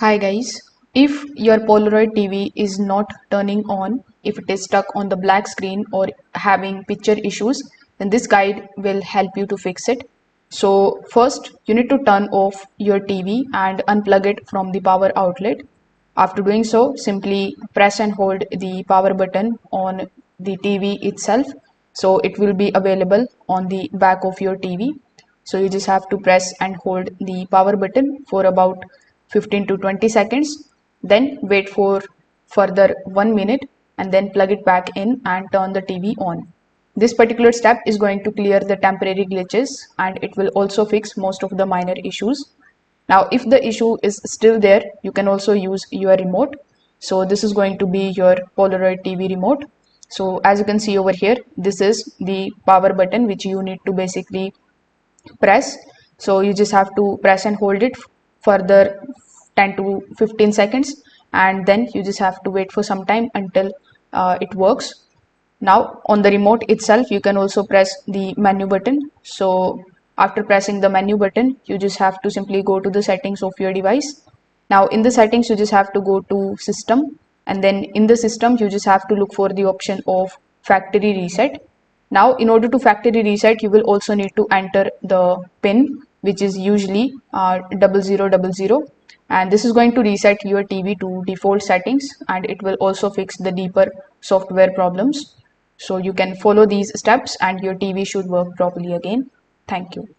Hi guys, if your Polaroid TV is not turning on, if it is stuck on the black screen or having picture issues, then this guide will help you to fix it. So first, you need to turn off your TV and unplug it from the power outlet. After doing so, simply press and hold the power button on the TV itself. So it will be available on the back of your TV. So you just have to press and hold the power button for about 15 to 20 seconds. Then wait for further 1 minute and then plug it back in and turn the TV on. This particular step is going to clear the temporary glitches and it will also fix most of the minor issues. Now, if the issue is still there, you can also use your remote. So this is going to be your Polaroid TV remote. So as you can see over here, this is the power button which you need to basically press. So you just have to press and hold it further 10 to 15 seconds and then you just have to wait for some time until it works. Now on the remote itself, you can also press the menu button. So after pressing the menu button, you just have to simply go to the settings of your device. Now in the settings, you just have to go to system, and then in the system, you just have to look for the option of factory reset. Now in order to factory reset, you will also need to enter the pin, which is usually 0000, and this is going to reset your TV to default settings and it will also fix the deeper software problems. So you can follow these steps and your TV should work properly again. Thank you.